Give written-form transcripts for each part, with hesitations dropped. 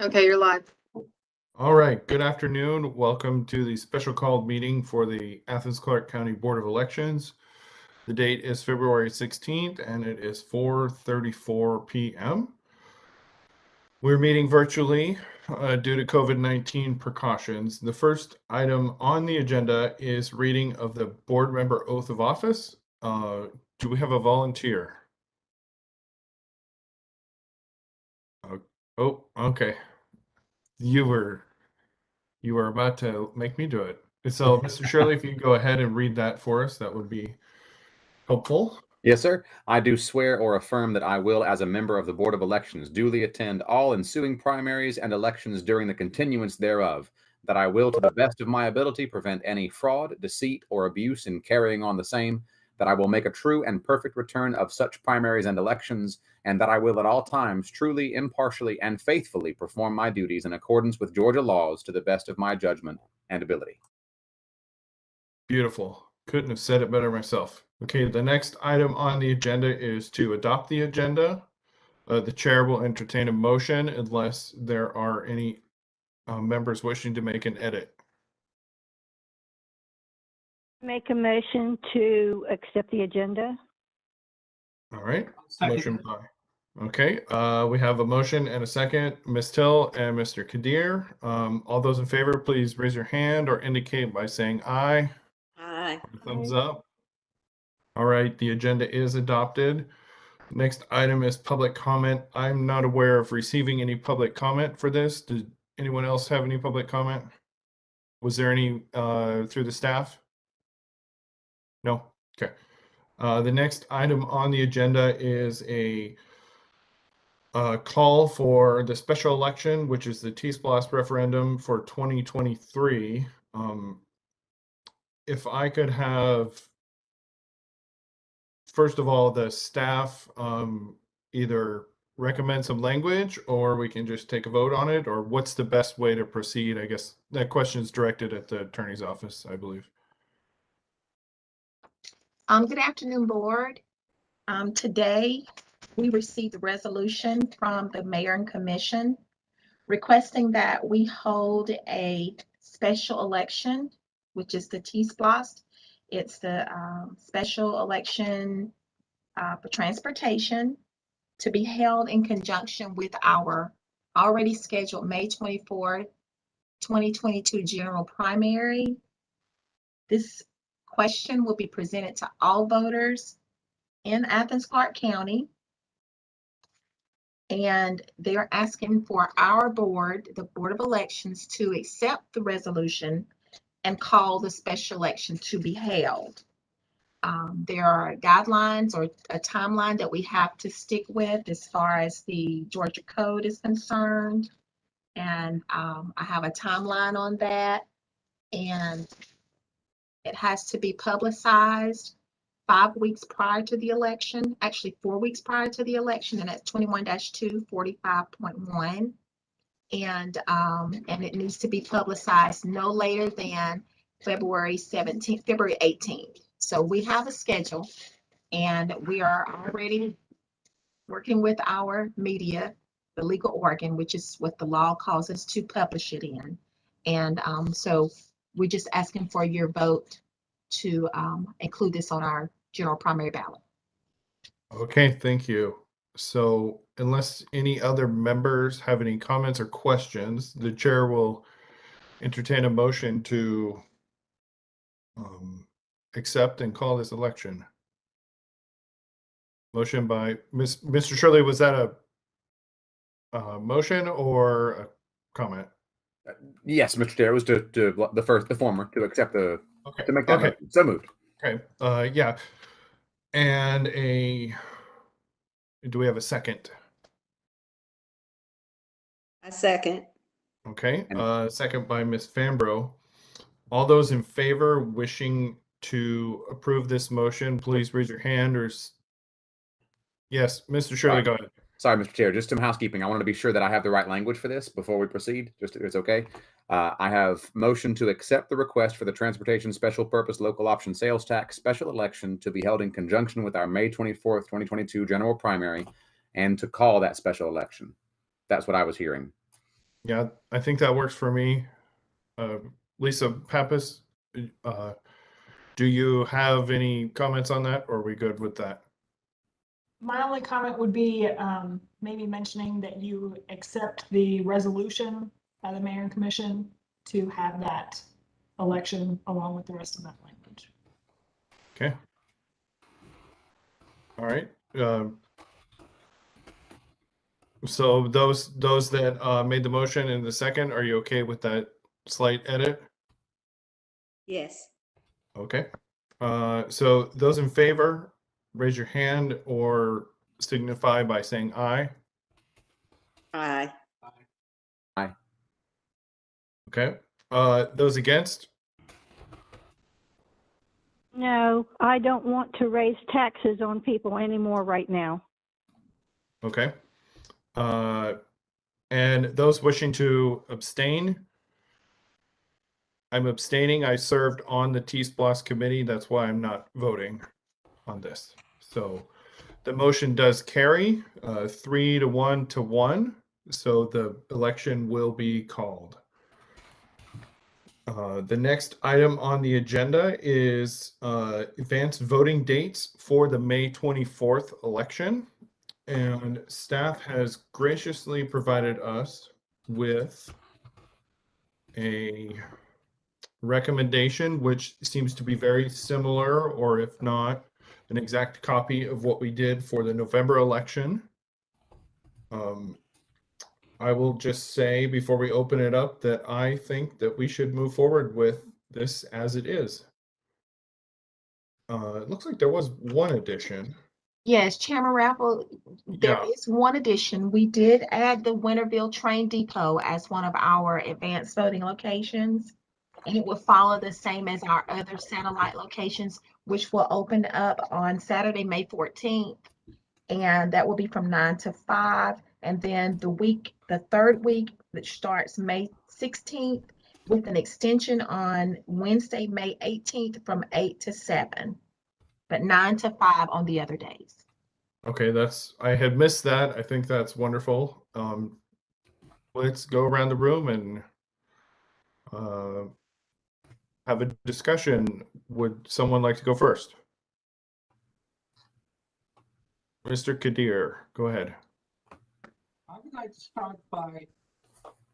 Okay, you're live. All right, good afternoon. Welcome to the special called meeting for the Athens-Clarke County Board of Elections. The date is February 16th and it is 4:34 p.m. We're meeting virtually due to COVID-19 precautions. The first item on the agenda is reading of the board member oath of office. Do we have a volunteer? Oh, okay. You were about to make me do it. So, Mr. Shirley, if you can go ahead and read that for us, that would be helpful. Yes, sir. I do swear or affirm that I will, as a member of the Board of Elections, duly attend all ensuing primaries and elections during the continuance thereof, that I will, to the best of my ability, prevent any fraud, deceit, or abuse in carrying on the same, that I will make a true and perfect return of such primaries and elections, and that I will at all times truly, impartially, and faithfully perform my duties in accordance with Georgia laws to the best of my judgment and ability. Beautiful. Couldn't have said it better myself. Okay, the next item on the agenda is to adopt the agenda. The chair will entertain a motion unless there are any members wishing to make an edit. Make a motion to accept the agenda. All right. Motion by. Okay, we have a motion and a second. Ms. Till and Mr. Kadir. All those in favor, please raise your hand or indicate by saying aye. Aye. Thumbs up. All right, the agenda is adopted. Next item is public comment. I'm not aware of receiving any public comment for this. Did anyone else have any public comment? Was there any through the staff? No? Okay. The next item on the agenda is a call for the special election, which is the T-SPLOST referendum for 2023. If I could have, first of all, the staff either recommend some language or we can just take a vote on it, or what's the best way to proceed? I guess that question is directed at the attorney's office, I believe. Good afternoon, board. Today, we received a resolution from the mayor and commission requesting that we hold a special election, which is the T-SPLOST. It's the special election for transportation to be held in conjunction with our already scheduled May 24th, 2022 general primary. This question will be presented to all voters in Athens-Clarke County. And they're asking for our board, the Board of Elections, to accept the resolution and call the special election to be held. There are guidelines or a timeline that we have to stick with as far as the Georgia Code is concerned. And I have a timeline on that. And it has to be publicized 5 weeks prior to the election, actually 4 weeks prior to the election, and that's 21-2 45.1. And it needs to be publicized no later than February 18th. So we have a schedule, and we are already working with our media, the legal organ, which is what the law calls us to publish it in. And so we're just asking for your vote to include this on our general primary ballot. Okay, thank you. So unless any other members have any comments or questions, the chair will entertain a motion to accept and call this election. Motion by Mr. Shirley. Was that a motion or a comment? Yes, Mr. Chair, it was the former, to accept to make that motion. So moved. Okay. Yeah. And do we have a second? A second. Okay. Second by Ms. Fambro. All those in favor wishing to approve this motion, please raise your hand. Or yes, Mr. Shirley, go ahead. Sorry, Mr. Chair, just some housekeeping. I want to be sure that I have the right language for this before we proceed, just if it's okay. I have motion to accept the request for the Transportation Special Purpose Local Option Sales Tax Special Election to be held in conjunction with our May 24th, 2022 general primary, and to call that special election. That's what I was hearing. Yeah, I think that works for me. Lisa Pappas, do you have any comments on that, or are we good with that? My only comment would be maybe mentioning that you accept the resolution by the mayor and commission to have that election along with the rest of that language. Okay. All right. So those that made the motion in the second, are you okay with that slight edit? Yes. Okay. So those in favor, raise your hand or signify by saying aye. Aye. Okay. Those against? No, I don't want to raise taxes on people anymore right now. Okay. And those wishing to abstain? I'm abstaining. I served on the T-Splosh committee. That's why I'm not voting on this. So the motion does carry 3 to 1 to 1. So the election will be called. The next item on the agenda is advanced voting dates for the May 24th election. And staff has graciously provided us with a recommendation, which seems to be very similar, or if not, an exact copy of what we did for the November election. I will just say before we open it up that I think that we should move forward with this as it is. It looks like there was one addition. Yes, Chairman Raffle, there Yeah. is one addition. We did add the Winterville Train Depot as one of our advanced voting locations. And it will follow the same as our other satellite locations, which will open up on Saturday, May 14th. And that will be from 9 to 5. And then the third week, which starts May 16th, with an extension on Wednesday, May 18th from 8 to 7, but 9 to 5 on the other days. Okay, I had missed that. I think that's wonderful. Let's go around the room and have a discussion. Would someone like to go first? Mr. Kadir, go ahead. I would like to start by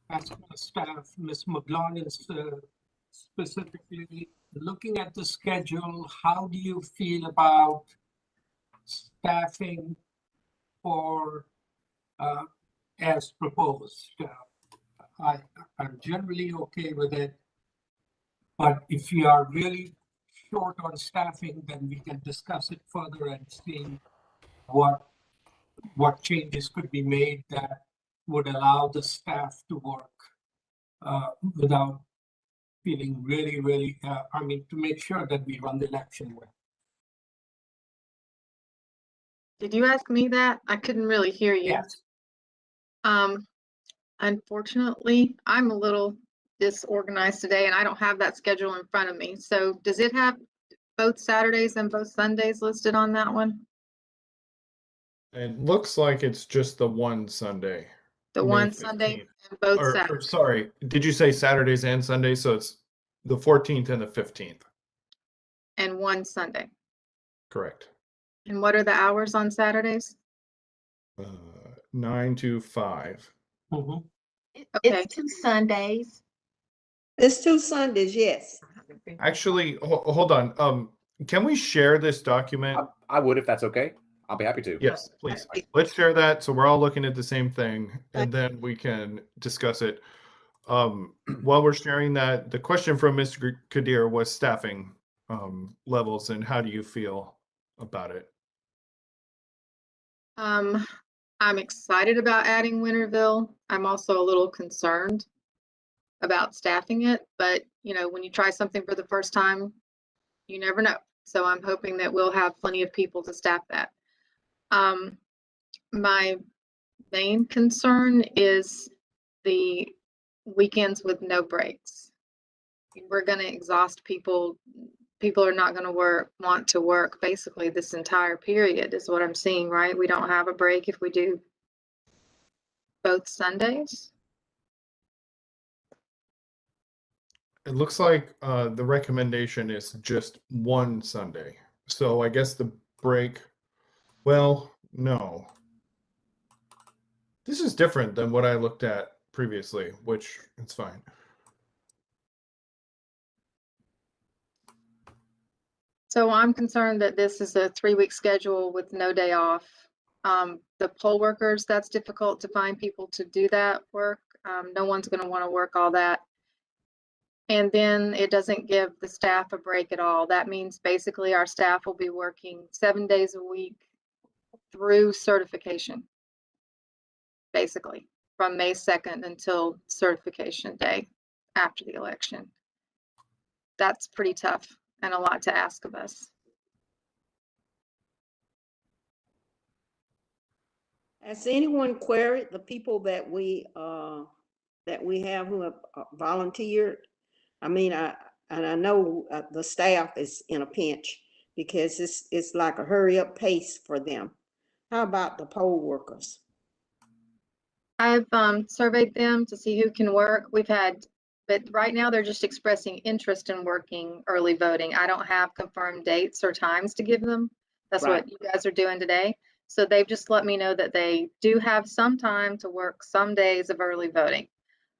asking the staff, Ms. McLaughlin, specifically, looking at the schedule, how do you feel about staffing for as proposed? I'm generally okay with it, but if you are really short on staffing, then we can discuss it further and see what changes could be made that would allow the staff to work without feeling really, to make sure that we run the election well. Did you ask me that? I couldn't really hear you. Yes. Unfortunately, I'm a little disorganized today and I don't have that schedule in front of me. So does it have both Saturdays and both Sundays listed on that one? It looks like it's just the one Sunday. The May one Sunday 15th. and both Or Saturdays? sorry, did you say Saturdays and Sundays? So it's the 14th and the 15th. And one Sunday. Correct. And what are the hours on Saturdays? 9 to 5. Mm-hmm. Okay. It's 2 Sundays. It's 2 Sundays, yes. Actually, hold on. Can we share this document? I would if that's okay. I'll be happy to. Yes, please. Let's share that so we're all looking at the same thing, and then we can discuss it. While we're sharing that, the question from Mr. Kadir was staffing levels, and how do you feel about it? I'm excited about adding Winterville. I'm also a little concerned about staffing it, but you know, when you try something for the first time, you never know. So I'm hoping that we'll have plenty of people to staff that. My main concern is the weekends with no breaks. We're going to exhaust people. People are not going to want to work basically this entire period is what I'm seeing, right? We don't have a break if we do both Sundays. It looks like the recommendation is just one Sunday. So I guess the break, well, no. This is different than what I looked at previously, which it's fine. So I'm concerned that this is a 3-week schedule with no day off. The poll workers, that's difficult to find people to do that work. No one's going to want to work all that. And then it doesn't give the staff a break at all. That means basically our staff will be working 7 days a week through certification, basically from May 2nd until certification day after the election. That's pretty tough and a lot to ask of us. Has anyone queried the people that we have who have volunteered? I mean, I know the staff is in a pinch because it's like a hurry up pace for them. How about the poll workers? I've surveyed them to see who can work. But right now they're just expressing interest in working early voting. I don't have confirmed dates or times to give them. That's Right. what you guys are doing today. So they've just let me know that they do have some time to work some days of early voting.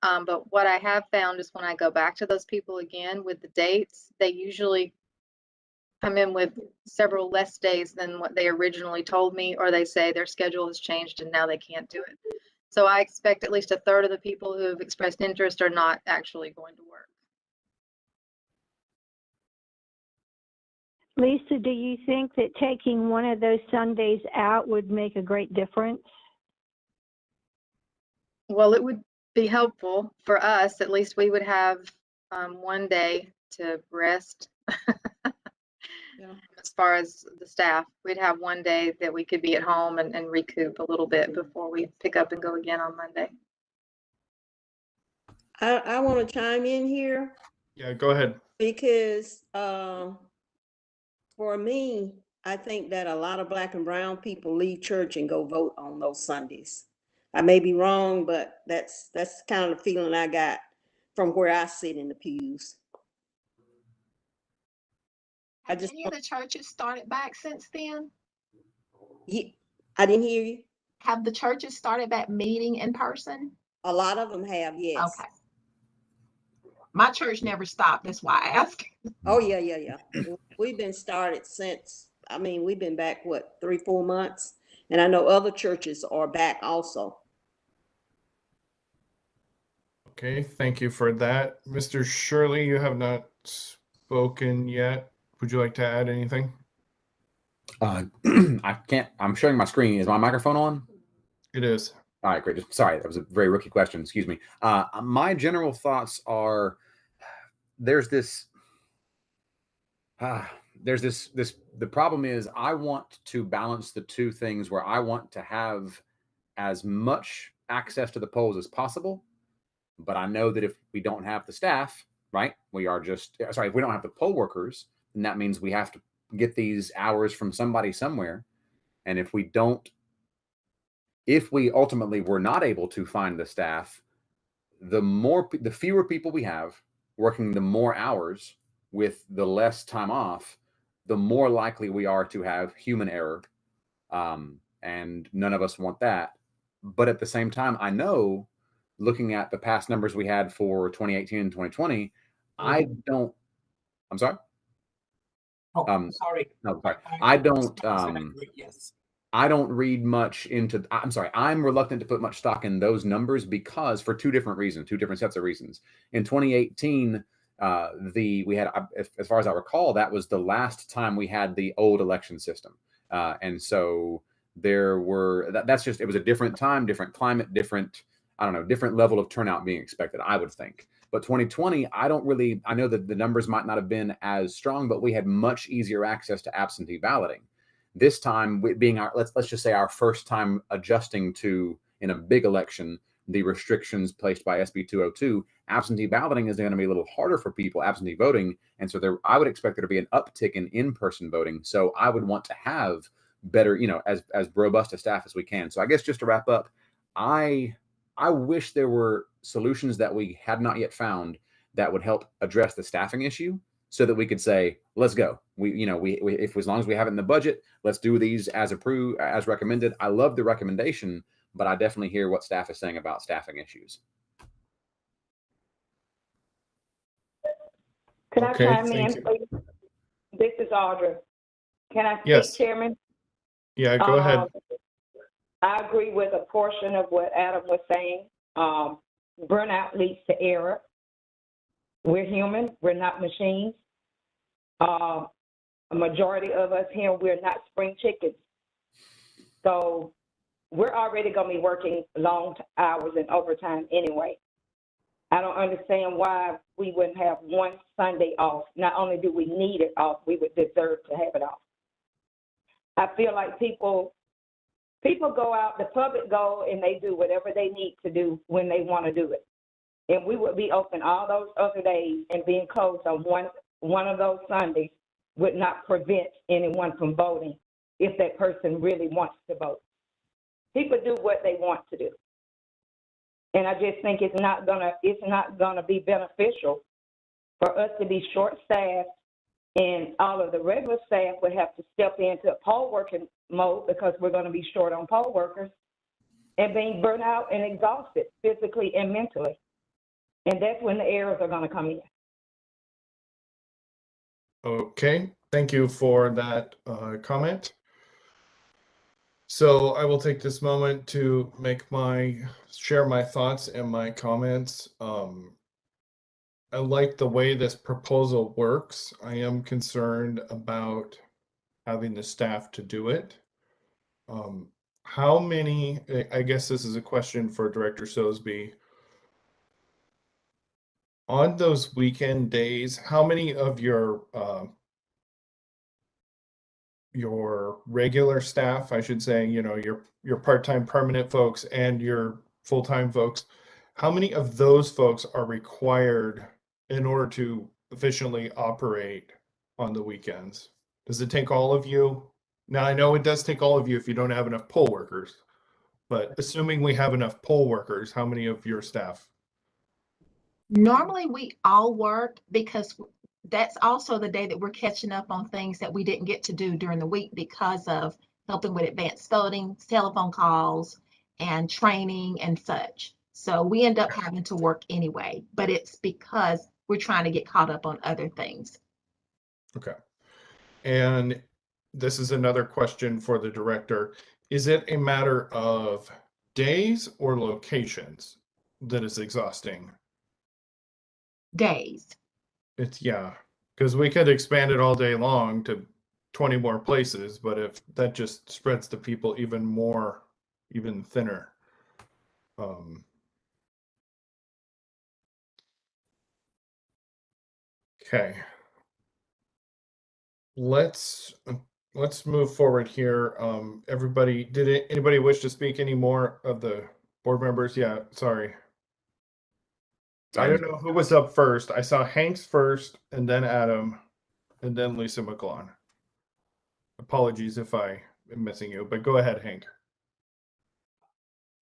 But what I have found is when I go back to those people again with the dates, they usually come in with several less days than what they originally told me, or they say their schedule has changed and now they can't do it. So I expect at least a third of the people who have expressed interest are not actually going to work. Lisa, do you think that taking one of those Sundays out would make a great difference? Well, it would be helpful for us. At least we would have one day to rest. Yeah. As far as the staff, we'd have one day that we could be at home and recoup a little bit before we pick up and go again on Monday. I want to chime in here Yeah, go ahead. because for me, I think that a lot of Black and brown people leave church and go vote on those Sundays. I may be wrong, but that's kind of the feeling I got from where I sit in the pews. I Have just any of the churches started back since then? I didn't hear you. Have the churches started back meeting in person? A lot of them have, yes. Okay. My church never stopped. That's why I asked. Oh yeah. We've been started since. I mean, we've been back what 3-4 months, and I know other churches are back also. Okay, thank you for that. Mr. Shirley, you have not spoken yet. Would you like to add anything? I can't. I'm showing my screen. Is my microphone on? It is. All right, great. Sorry, that was a very rookie question. Excuse me. My general thoughts are there's this. The problem is I want to balance the two things where I want to have as much access to the polls as possible, but I know that if we don't have the staff, right, if we don't have the poll workers, then that means we have to get these hours from somebody somewhere. And if we ultimately were not able to find the staff, the fewer people we have working the more hours with the less time off, the more likely we are to have human error. And none of us want that. But at the same time, I know looking at the past numbers we had for 2018 and 2020, I'm sorry. Oh, sorry. No, sorry. Yes. I don't read much into, I'm sorry, I'm reluctant to put much stock in those numbers because for two different sets of reasons. In 2018, we had, as far as I recall, that was the last time we had the old election system. And so it was a different time, different climate, different level of turnout being expected, I would think. But 2020, I know that the numbers might not have been as strong, but we had much easier access to absentee balloting. This time, being let's just say our first time adjusting to, in a big election, the restrictions placed by SB 202, absentee balloting is going to be a little harder for people, absentee voting. And so I would expect there to be an uptick in in-person voting. So I would want to have better, as robust a staff as we can. So I guess just to wrap up, I wish there were solutions that we had not yet found that would help address the staffing issue, so that we could say, let's go. We if as long as we have it in the budget, let's do these as approved, as recommended. I love the recommendation, but I definitely hear what staff is saying about staffing issues. Can I Okay, chime thank in, you. please? This is Audra. Can I speak, Yes. Chairman? Yeah, go ahead. I agree with a portion of what Adam was saying. Burnout leads to error. We're human, we're not machines. A majority of us here, we're not spring chickens. So we're already gonna be working long hours and overtime anyway. I don't understand why we wouldn't have one Sunday off. Not only do we need it off, we would deserve to have it off. I feel like people go out, the public go, and they do whatever they need to do when they want to do it. And we would be open all those other days, and being closed on one of those Sundays would not prevent anyone from voting if that person really wants to vote. People do what they want to do. And I just think it's not gonna be beneficial for us to be short-staffed, and all of the regular staff would have to step into poll working mode because we're gonna be short on poll workers, and being burnt out and exhausted physically and mentally. And that's when the errors are gonna come in. Okay, thank you for that comment. So I will take this moment to share my thoughts and my comments. I like the way this proposal works. I am concerned about having the staff to do it. How many, I guess this is a question for Director Sosby. On those weekend days, how many of your regular staff, I should say, your part-time permanent folks and your full-time folks, how many of those folks are required in order to efficiently operate on the weekends? Does it take all of you? Now, I know it does take all of you if you don't have enough poll workers, but assuming we have enough poll workers, how many of your staff? Normally, we all work because that's also the day that we're catching up on things that we didn't get to do during the week because of helping with advanced voting, telephone calls, and training and such. So we end up having to work anyway, but it's because we're trying to get caught up on other things. Okay. And this is another question for the director. Is it a matter of days or locations that is exhausting? Days. Yeah, because we could expand it all day long to 20 more places, but if that just spreads the people even thinner. Okay. Let's move forward here. Anybody wish to speak any more of the board members? Yeah, sorry. I don't know who was up first. I saw Hanks first, and then Adam, and then Lisa McGlone. Apologies if I am missing you, but go ahead, Hank.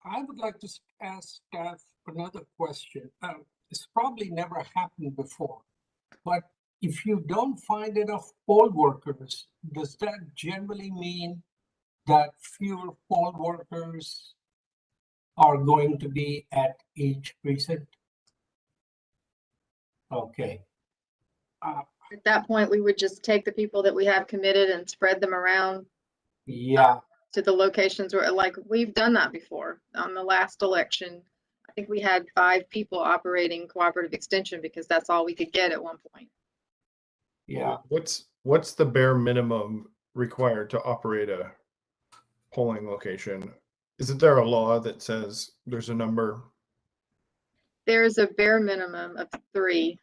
I would like to ask staff another question. It's probably never happened before, but if you don't find enough poll workers, does that generally mean that fewer poll workers are going to be at each precinct? Okay. At that point, we would just take the people that we have committed and spread them around Yeah. to the locations where, like, we've done that before. On the last election, I think we had 5 people operating cooperative extension because that's all we could get at one point. Yeah. What's the bare minimum required to operate a polling location? Isn't there a law that says there's a number? There's a bare minimum of 3,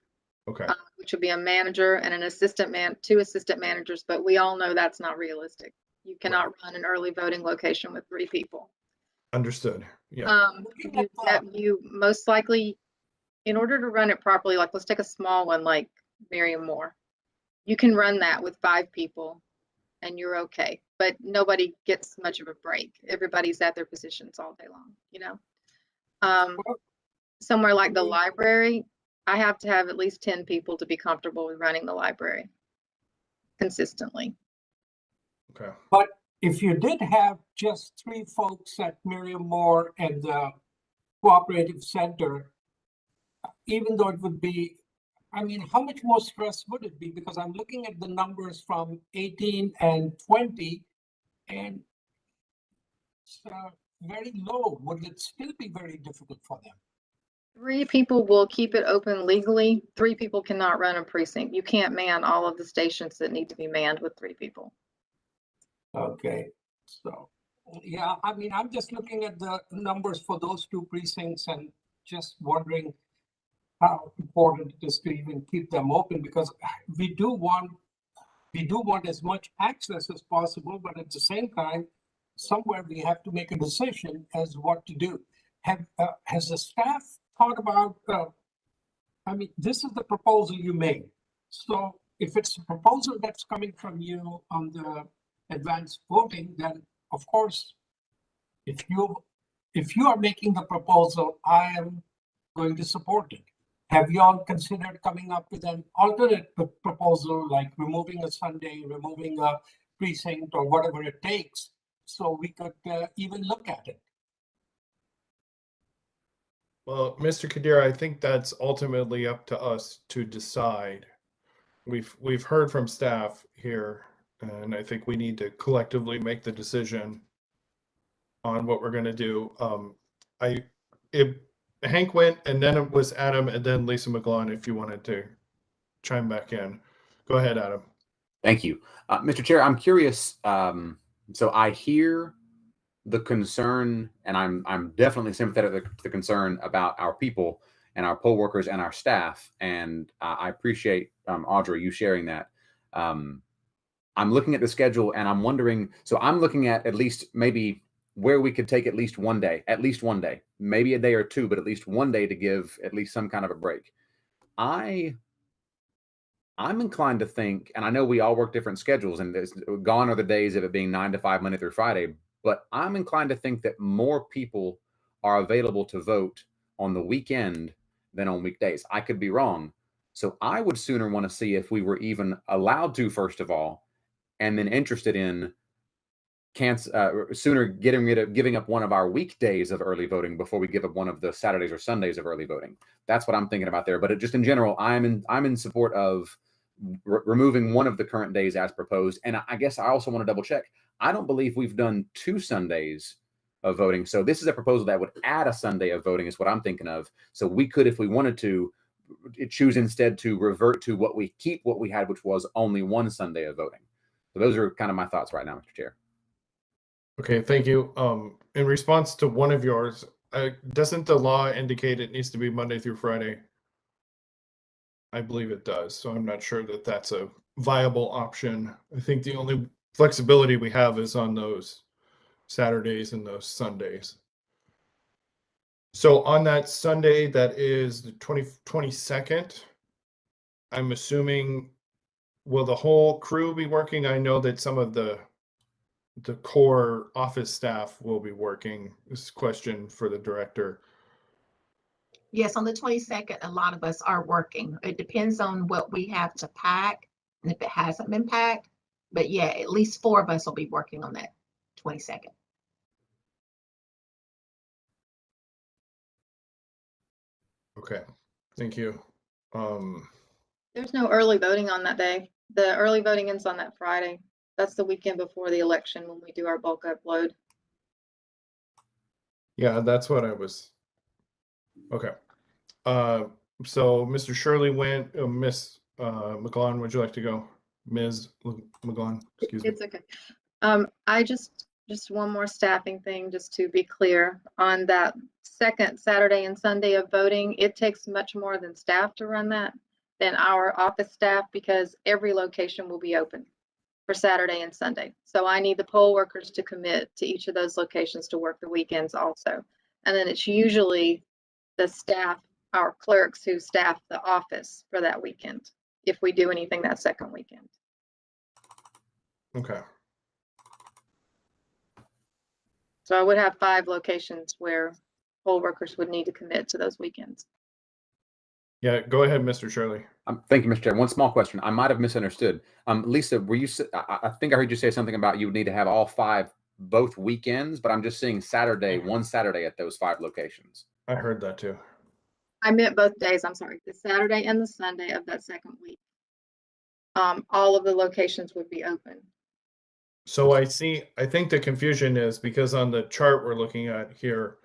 Okay. which would be a manager and an assistant 2 assistant managers, but we all know that's not realistic. You cannot run an early voting location with 3 people. Understood. Yeah. You most likely, in order to run it properly, like let's take a small one like Miriam Moore. You can run that with 5 people and you're okay, but nobody gets much of a break. Everybody's at their positions all day long, Somewhere like the library, I have to have at least 10 people to be comfortable with running the library consistently. Okay. But if you did have just 3 folks at Miriam Moore and the Cooperative Center, even though it would be, I mean, how much more stress would it be? Because I'm looking at the numbers from 18 and 20, and it's very low. Would it still be very difficult for them? 3 people will keep it open legally. 3 people cannot run a precinct. You can't man all of the stations that need to be manned with 3 people. Okay, so, yeah, I mean, I'm just looking at the numbers for those 2 precincts and just wondering how important it is to even keep them open, because we do want as much access as possible, but at the same time, somewhere we have to make a decision as what to do. Has the staff thought about, I mean, this is the proposal you made. So if it's a proposal that's coming from you on the advanced voting, then of course, if you are making the proposal, I am going to support it. Have you all considered coming up with an alternate proposal, like removing a Sunday, removing a precinct, or whatever it takes, so we could even look at it? Well, Mr. Kadir, I think that's ultimately up to us to decide. We've heard from staff here, and I think we need to collectively make the decision on what we're going to do. Hank went, and then it was Adam, and then Lisa McGlone. If you wanted to chime back in, go ahead, Adam. Thank you. Mr. Chair, I'm curious. So I hear the concern, and I'm definitely sympathetic to the concern about our people and our poll workers and our staff. And I appreciate, Audrey, you sharing that. I'm looking at the schedule and I'm wondering, so I'm looking at least maybe where we could take at least one day, maybe a day or 2, but at least one day to give at least some kind of a break. I'm inclined to think, and I know we all work different schedules, and gone are the days of it being 9 to 5 Monday through Friday, but I'm inclined to think that more people are available to vote on the weekend than on weekdays. I could be wrong. So I would sooner want to see if we were even allowed to, first of all, and then interested in sooner giving up one of our weekdays of early voting before we give up one of the Saturdays or Sundays of early voting. That's what I'm thinking about there. But just in general, I'm in support of removing one of the current days as proposed. And I guess I also want to double check. I don't believe we've done 2 Sundays of voting. So this is a proposal that would add a Sunday of voting is what I'm thinking of. So we could, if we wanted to, choose instead to revert to what we had, which was only 1 Sunday of voting. So those are kind of my thoughts right now, Mr. Chair. Okay, thank you. In response to one of yours, doesn't the law indicate it needs to be Monday through Friday? I believe it does, so I'm not sure that that's a viable option. I think the only flexibility we have is on those Saturdays and those Sundays. So on that Sunday, that is the 22nd, I'm assuming, will the whole crew be working? I know that some of the core office staff will be working. This is a question for the director. Yes, on the 22nd, a lot of us are working. It depends on what we have to pack and if it hasn't been packed. But yeah, at least 4 of us will be working on that 22nd. Okay, thank you. There's no early voting on that day. The early voting ends on that Friday. That's the weekend before the election when we do our bulk upload. Yeah, that's what I was. Okay. So Mr. Shirley went, Miss McGlone, would you like to go? Ms. McGlone, excuse me. It's okay. I just one more staffing thing, just to be clear on that second Saturday and Sunday of voting. It takes much more than staff to run that than our office staff, because every location will be open for Saturday and Sunday. So I need the poll workers to commit to each of those locations to work the weekends also. And then it's usually the staff, our clerks, who staff the office for that weekend, if we do anything that second weekend. Okay. So I would have 5 locations where poll workers would need to commit to those weekends. Yeah, go ahead, Mr. Shirley. Thank you, Mr. Chair. One small question. I might have misunderstood. Lisa, were you? I think I heard you say something about you would need to have all 5 both weekends, but I'm just seeing Saturday, one Saturday at those 5 locations. I heard that too. I meant both days, I'm sorry, the Saturday and the Sunday of that second week. All of the locations would be open. So I think the confusion is because on the chart we're looking at here,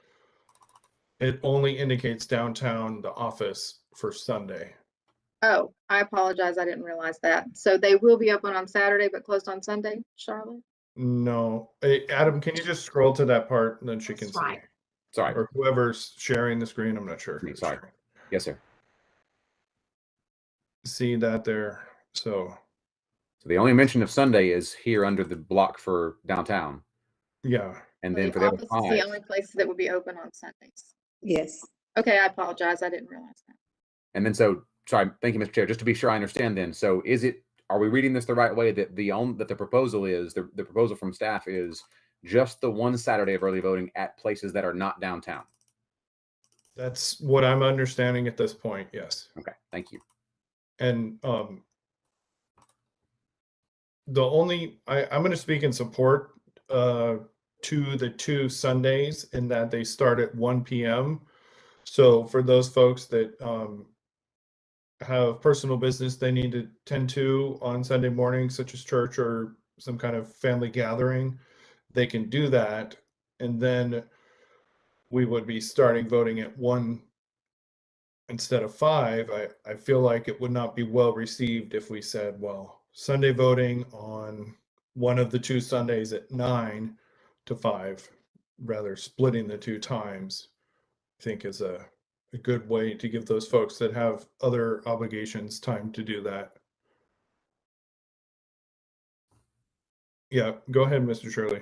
it only indicates downtown, the office for Sunday. Oh, I apologize. I didn't realize that. So they will be open on Saturday, but closed on Sunday, Charlotte? No. Hey, Adam, can you just scroll to that part and then she can That's see? right. Sorry. Or whoever's sharing the screen, I'm not sure who's Sorry. sharing. Yes, sir. See that there. So the only mention of Sunday is here under the block for downtown. yeah. And So then the for the other office is the 5. only place that would be open on Sundays. Yes. Okay, I apologize. I didn't realize that. And then sorry, thank you, Mr. Chair. Just to be sure I understand then. So are we reading this the right way that the proposal is, the proposal from staff is just the one Saturday of early voting at places that are not downtown? That's what I'm understanding at this point, yes. Okay, thank you. And I'm going to speak in support to the 2 Sundays in that they start at 1 p.m. So for those folks that have personal business they need to tend to on Sunday morning, such as church or some kind of family gathering, they can do that. And then we would be starting voting at 1 instead of 5. I feel like it would not be well received if we said, well, Sunday voting on one of the 2 Sundays at 9 to 5, rather splitting the 2 times, I think is a good way to give those folks that have other obligations time to do that. Yeah, go ahead, Mr. Shirley.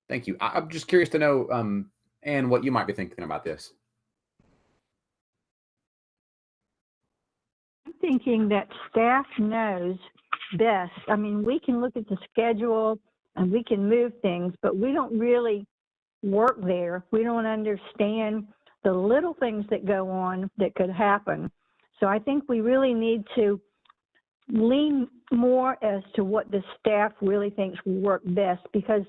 Thank you. I'm just curious to know, Ann, what you might be thinking about this. I'm thinking that staff knows best. I mean, we can look at the schedule and we can move things, but we don't really work there. We don't understand the little things that go on that could happen. So I think we really need to lean more as to what the staff really thinks will work best, because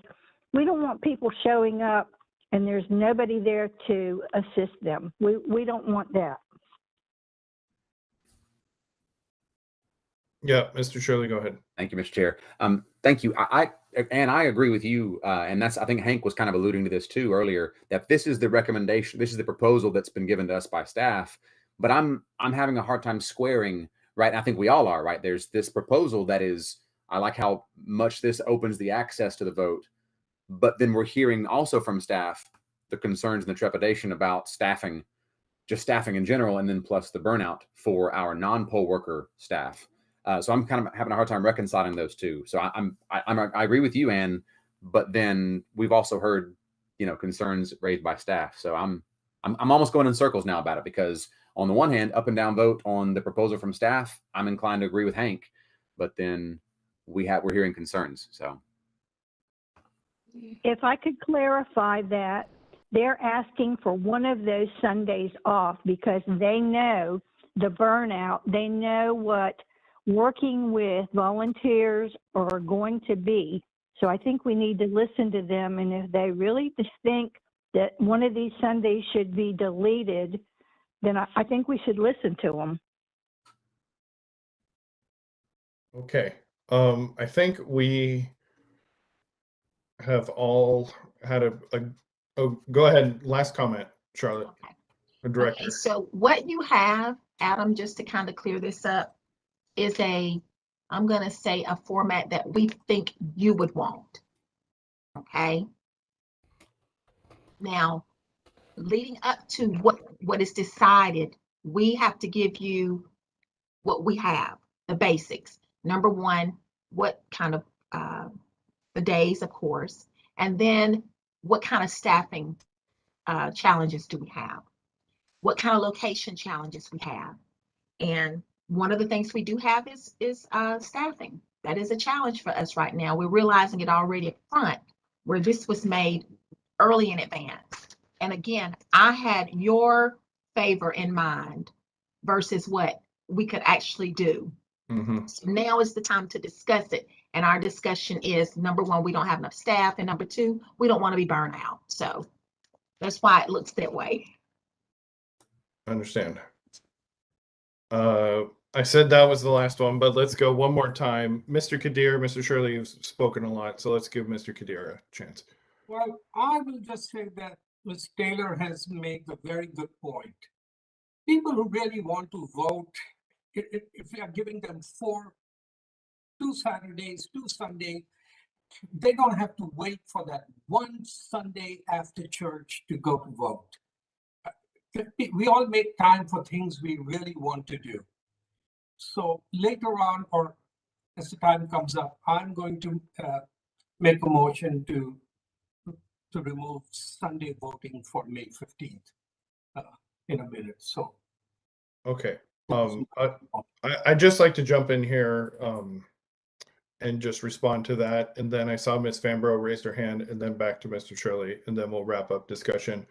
we don't want people showing up and there's nobody there to assist them. We don't want that. Yeah, Mr. Shirley, go ahead. Thank you, Mr. Chair. Thank you. I agree with you, and I think Hank was kind of alluding to this too earlier, that this is the recommendation, this is the proposal that's been given to us by staff. But I'm having a hard time squaring, right? I think we all are, right? There's this proposal that is, I like how much this opens the access to the vote, but then we're hearing also from staff the concerns and the trepidation about staffing, just staffing in general, and then plus the burnout for our non-poll worker staff. So I'm kind of having a hard time reconciling those two. So I agree with you, Ann, but then we've also heard, concerns raised by staff. So I'm almost going in circles now about it, because on the one hand, up and down vote on the proposal from staff, I'm inclined to agree with Hank, but then we're hearing concerns. So If I could clarify that, they're asking for one of those Sundays off because they know the burnout, they know what working with volunteers are going to be. So I think we need to listen to them, and if they really think that one of these Sundays should be deleted, then I think we should listen to them. Okay. I think we have all had oh, go ahead. Last comment, Charlotte. Okay. Director. Okay, so what you have, Adam, just to kind of clear this up, is I'm going to say a format that we think you would want. Okay. Now, leading up to what is decided, we have to give you what we have, the basics. Number one, what kind of the days, of course, and then what kind of staffing challenges do we have? What kind of location challenges we have? And one of the things we do have is staffing. That is a challenge for us right now. We're realizing it already up front, where this was made early in advance. And again, I had your favor in mind versus what we could actually do. Mm-hmm. So now is the time to discuss it. And our discussion is, number one, we don't have enough staff. And number two, we don't want to be burned out. So that's why it looks that way. I understand. I said that was the last one, but let's go one more time. Mr. Kadir, Mr. Shirley, you've spoken a lot, so let's give Mr. Kadir a chance. Well, I will just say that Ms. Taylor has made a very good point. People who really want to vote, if we are giving them 2 Saturdays, 2 Sundays, they don't have to wait for that one Sunday after church to go to vote. We all make time for things we really want to do. So later on, or as the time comes up, I'm going to make a motion to remove Sunday voting for May 15th in a minute. So, Okay. I'd just like to jump in here and just respond to that. And then I saw Ms. Fambro raise her hand, and then back to Mr. Shirley, and then we'll wrap up discussion.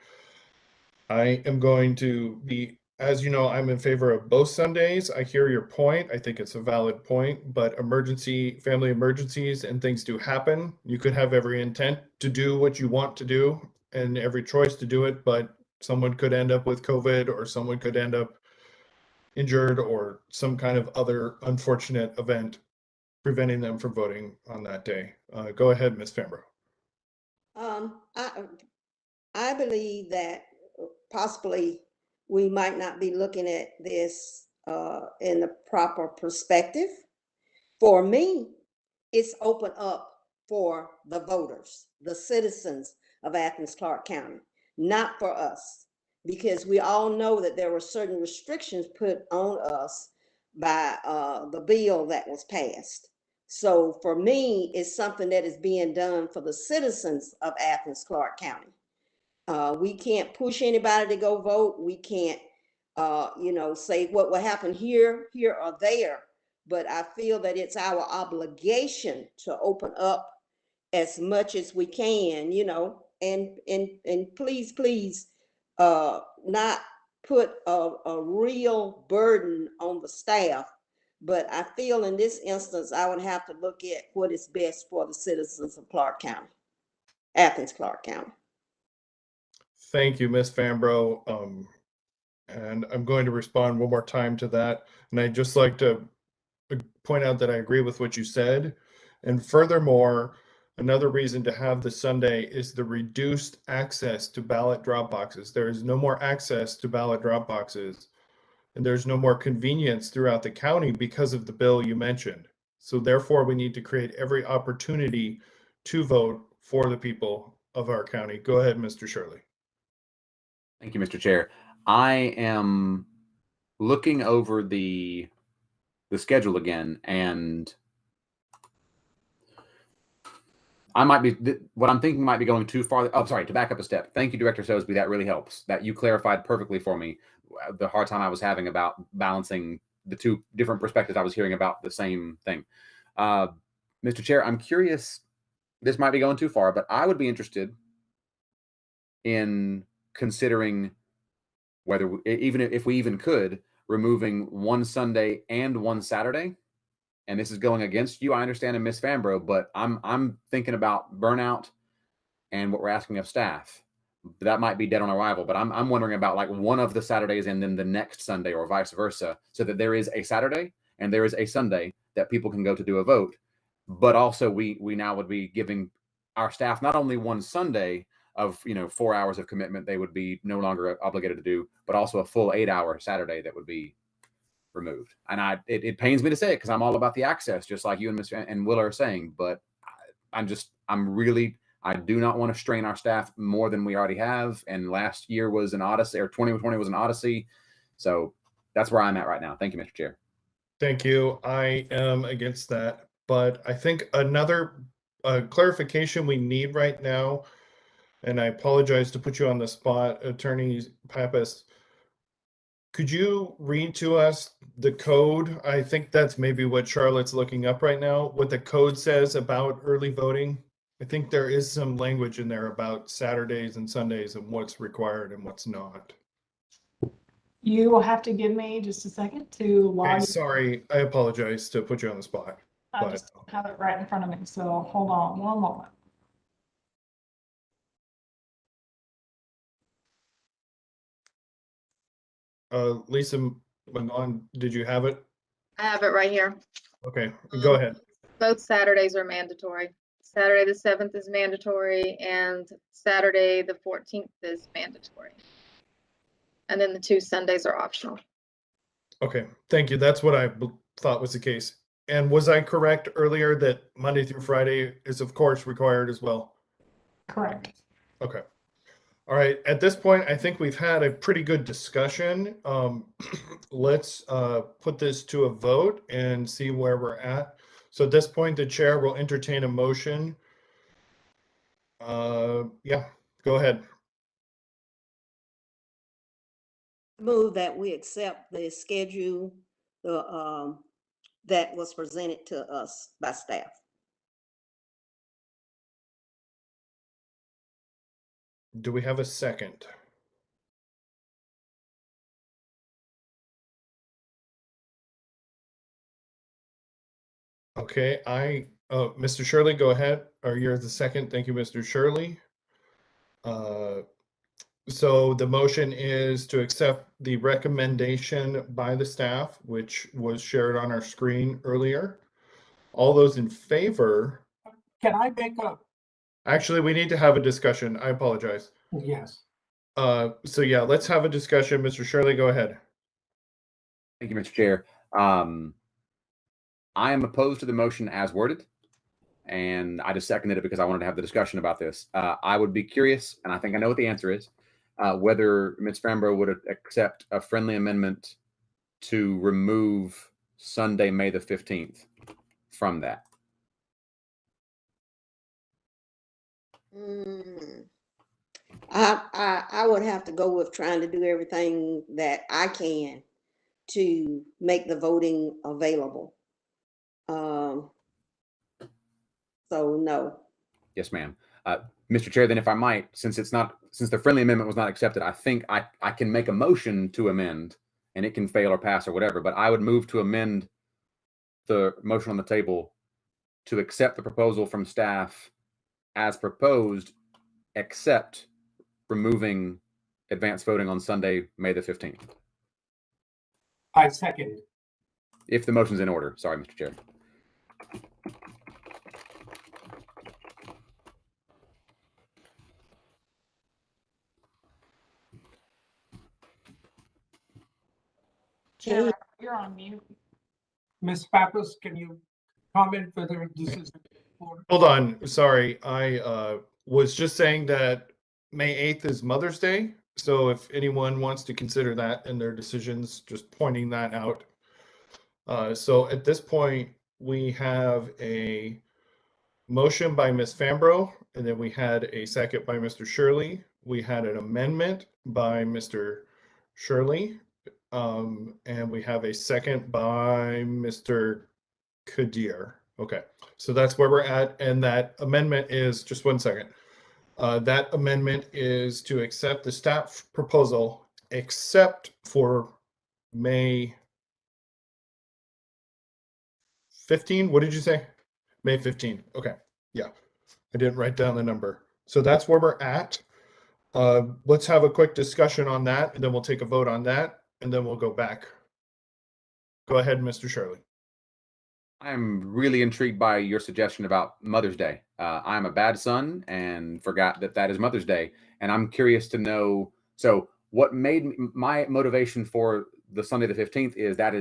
I am going to be, as you know, I'm in favor of both Sundays. I hear your point. I think it's a valid point, but family emergencies and things do happen. You could have every intent to do what you want to do and every choice to do it, but someone could end up with COVID, or someone could end up injured, or some kind of other unfortunate event preventing them from voting on that day. Go ahead, Ms. Fambro. I believe that possibly we might not be looking at this in the proper perspective. For me, it's open up for the voters, the citizens of Athens-Clarke County, not for us, because we all know that there were certain restrictions put on us by the bill that was passed. So for me, it's something that is being done for the citizens of Athens-Clarke County. We can't push anybody to go vote. We can't, say what will happen here, or there. But I feel that it's our obligation to open up as much as we can, and please, not put a real burden on the staff. But I feel in this instance, I would have to look at what is best for the citizens of Clarke County, Athens-Clarke County. Thank you, Ms. Fambro. And I'm going to respond one more time to that. And I'd just like to point out that I agree with what you said. And furthermore, another reason to have the Sunday is the reduced access to ballot drop boxes. There is no more access to ballot drop boxes, and there's no more convenience throughout the county because of the bill you mentioned. So therefore, we need to create every opportunity to vote for the people of our county. Go ahead, Mr. Shirley. Thank you, Mr. Chair. I am looking over the schedule again, and I might be, what I'm thinking might be going too far. Oh, sorry, to back up a step. Thank you, Director Sosby. That really helps. That you clarified perfectly for me the hard time I was having about balancing the two different perspectives I was hearing about the same thing. Mr. Chair, I'm curious, this might be going too far, but I would be interested in considering whether, even if we even could, removing one Sunday and one Saturday. And this is going against you, I understand, and Ms. Fambro, but I'm thinking about burnout and what we're asking of staff. That might be dead on arrival, but I'm wondering about like one of the Saturdays and then the next Sunday, or vice versa, so that there is a Saturday and there is a Sunday that people can go to do a vote. But also we now would be giving our staff not only one Sunday of 4 hours of commitment they would be no longer obligated to do, but also a full 8-hour Saturday that would be removed. And it pains me to say it, because I'm all about the access, just like you and Mr. and Will are saying, but I do not want to strain our staff more than we already have. And last year was an odyssey, or 2020 was an odyssey. So that's where I'm at right now. Thank you, Mr. Chair. Thank you. I am against that, but I think another clarification we need right now, and I apologize to put you on the spot, Attorney Pappas. Could you read to us the code? I think that's maybe what Charlotte's looking up right now, what the code says about early voting. I think there is some language in there about Saturdays and Sundays and what's required and what's not. You will have to give me just a second to log. Okay, sorry, I apologize to put you on the spot. I but- just have it right in front of me, so hold on one moment. Lisa McGon, did you have it? I have it right here. Okay, go ahead. Both Saturdays are mandatory. Saturday the 7th is mandatory and Saturday the 14th is mandatory. And then the 2 Sundays are optional. Okay, thank you. That's what I thought was the case. And was I correct earlier that Monday through Friday is of course required as well? Correct. Okay. All right, at this point, I think we've had a pretty good discussion. Let's put this to a vote and see where we're at. So at this point, the chair will entertain a motion. Yeah, go ahead. Move that we accept the schedule, that was presented to us by staff. Do we have a second? Okay, Mr. Shirley, go ahead. Or you're the second. Thank you, Mr. Shirley. So the motion is to accept the recommendation by the staff, which was shared on our screen earlier. All those in favor? Can I make a, Actually, we need to have a discussion. I apologize. yes, So yeah, let's have a discussion. Mr. Shirley, go ahead. Thank you, Mr. Chair. I am opposed to the motion as worded, and I just seconded it because I wanted to have the discussion about this. I would be curious, and I think I know what the answer is, whether Ms. Fambro would accept a friendly amendment to remove Sunday, May the 15th from that. I would have to go with trying to do everything that I can to make the voting available. So no. Yes, ma'am. Mr. Chair, then if I might, since the friendly amendment was not accepted, I think I can make a motion to amend and it can fail or pass or whatever, but I would move to amend the motion on the table to accept the proposal from staff as proposed, except removing advanced voting on Sunday, May the 15th. I second. If the motion's in order. Sorry, Mr. Chair. Chair, you're on mute. Ms. Pappas, can you comment whether this is in order? Hold on, sorry. I was just saying that May 8th is Mother's Day. So if anyone wants to consider that in their decisions, just pointing that out. So at this point, we have a motion by Ms. Fambro, and then we had a second by Mr. Shirley. We had an amendment by Mr. Shirley, and we have a second by Mr. Kadir. Okay, so that's where we're at, and that amendment is, just one second. That amendment is to accept the staff proposal, except for May 15. What did you say? May 15. Okay, yeah, I didn't write down the number. So that's where we're at. Let's have a quick discussion on that, and then we'll take a vote on that, and then we'll go back. Go ahead, Mr. Shirley. I'm really intrigued by your suggestion about Mother's Day. I'm a bad son and forgot that is Mother's Day. And I'm curious to know, so what made my motivation for the Sunday the 15th is that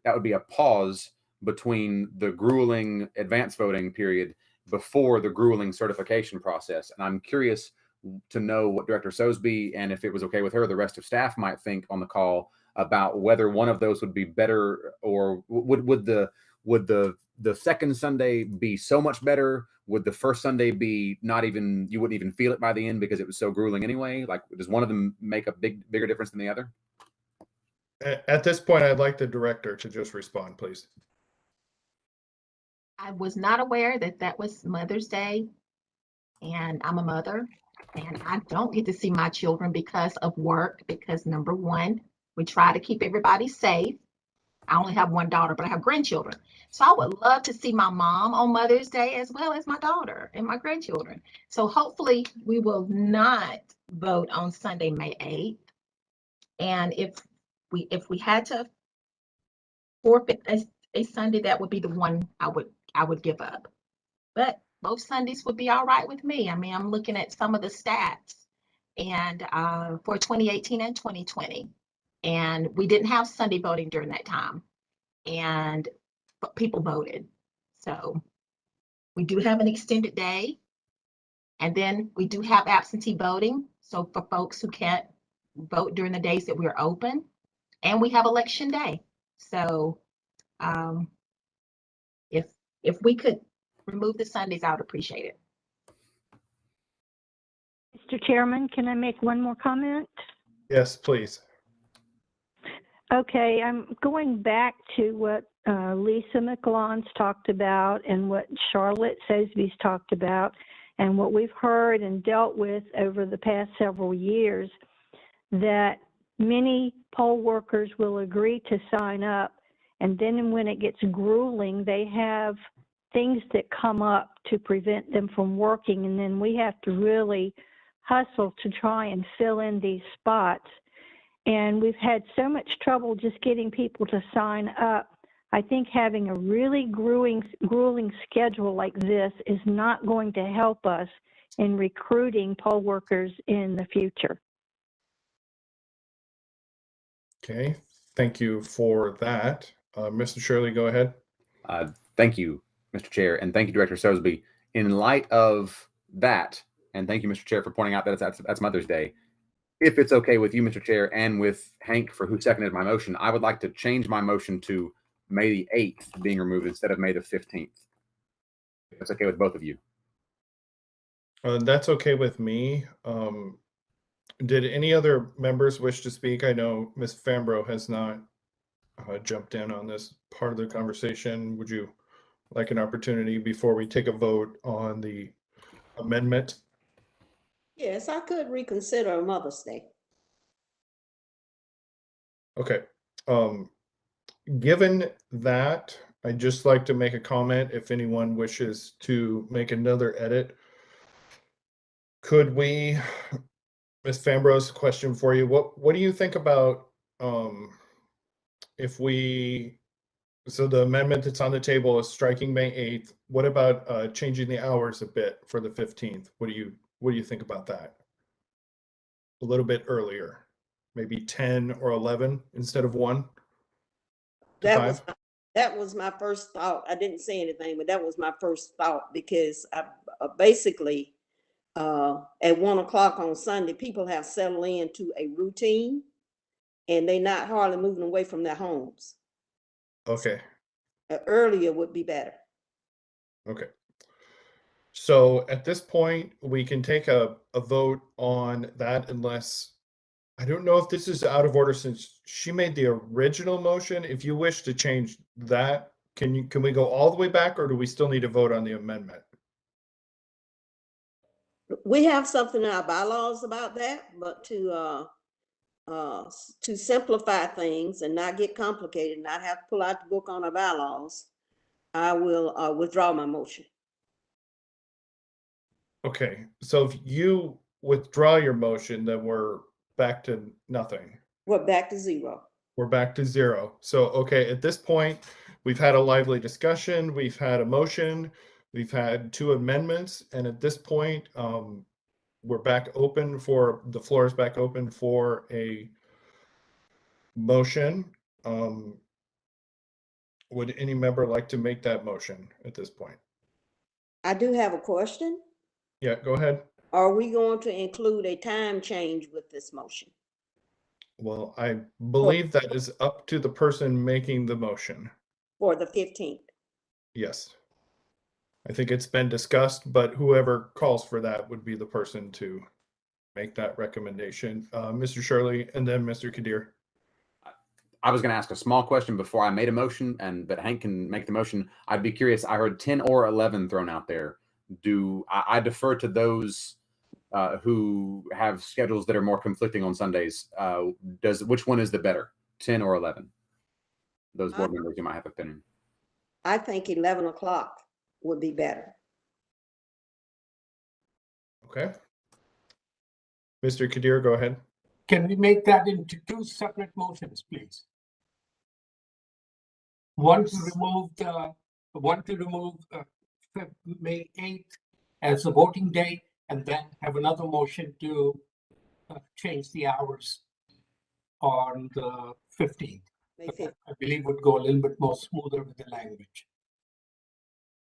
would be a pause between the grueling advance voting period before the grueling certification process. And I'm curious to know what Director Sosby, and if it was okay with her, the rest of staff might think on the call about whether one of those would be better, or would the second Sunday be so much better? Would the first Sunday be not even, you wouldn't even feel it by the end because it was so grueling anyway? Like, does one of them make a bigger difference than the other? At this point, I'd like the director to just respond, please. I was not aware that was Mother's Day, and I'm a mother. And I don't get to see my children because of work, because number one, we try to keep everybody safe. I only have one daughter, but I have grandchildren. So I would love to see my mom on Mother's Day as well as my daughter and my grandchildren. So hopefully we will not vote on Sunday, May 8th. And if we had to forfeit a Sunday, that would be the one I would give up. But both Sundays would be all right with me. I mean, I'm looking at some of the stats and for 2018 and 2020. And we didn't have Sunday voting during that time. But people voted. So we do have an extended day. And then we do have absentee voting. So for folks who can't vote during the days that we're open, and we have election day. So if we could remove the Sundays, I would appreciate it. Mr. Chairman, can I make one more comment? Yes, please. Okay, I'm going back to what Lisa McLawn's talked about and what Charlotte Sosby's talked about and what we've heard and dealt with over the past several years, that many poll workers will agree to sign up, and then when it gets grueling, they have things that come up to prevent them from working, and then we have to really hustle to try and fill in these spots. And we've had so much trouble just getting people to sign up. I think having a really grueling schedule like this is not going to help us in recruiting poll workers in the future. Okay, thank you for that. Mr. Shirley, go ahead. Thank you, Mr. Chair, and thank you, Director Sosby. In light of that, and thank you, Mr. Chair, for pointing out that that's Mother's Day. If it's okay with you, Mr. Chair, and with Hank, for who seconded my motion, I would like to change my motion to May the 8th being removed instead of May the 15th. If that's okay with both of you. That's okay with me. Did any other members wish to speak? I know Ms. Fambro has not jumped in on this part of the conversation. Would you like an opportunity before we take a vote on the amendment? Yes, I could reconsider a Mother's Day. Okay. Given that, I'd just like to make a comment if anyone wishes to make another edit. Could we, Ms. Fambro's question for you, what do you think about if we, so the amendment that's on the table is striking May 8th. What about changing the hours a bit for the 15th? What do you think about that? A little bit earlier, maybe 10 or 11 instead of 1 to 5? That was my first thought. I didn't say anything, but that was my first thought, because I basically at 1 o'clock on Sunday, people have settled into a routine and they're not hardly moving away from their homes. Okay. Earlier would be better. Okay. So at this point, we can take a vote on that, unless, I don't know if this is out of order since she made the original motion. If you wish to change that, can we go all the way back, or do we still need to vote on the amendment? We have something in our bylaws about that, but to simplify things and not get complicated, not have to pull out the book on our bylaws, I will withdraw my motion. Okay, so if you withdraw your motion, then we're back to nothing. We're back to 0. We're back to 0. So, okay, at this point, we've had a lively discussion, we've had a motion, we've had 2 amendments, and at this point, we're back open for, the floor is back open for a motion. Would any member like to make that motion at this point? I do have a question. Yeah, go ahead. Are we going to include a time change with this motion? Well, I believe that is up to the person making the motion. For the 15th? Yes. I think it's been discussed, but whoever calls for that would be the person to make that recommendation. Mr. Shirley, and then Mr. Kadir. I was going to ask a small question before I made a motion, but Hank can make the motion. I'd be curious. I heard 10 or 11 thrown out there. Do I defer to those who have schedules that are more conflicting on Sundays, which one is the better, 10 or 11? Those board members, you might have an opinion. I think 11 o'clock would be better. Okay. Mr. Kadir, go ahead. Can we make that into 2 separate motions, please? One to remove May 8th as a voting day, and then have another motion to change the hours on the 15th. May 5th. I believe would go a little bit more smoother with the language.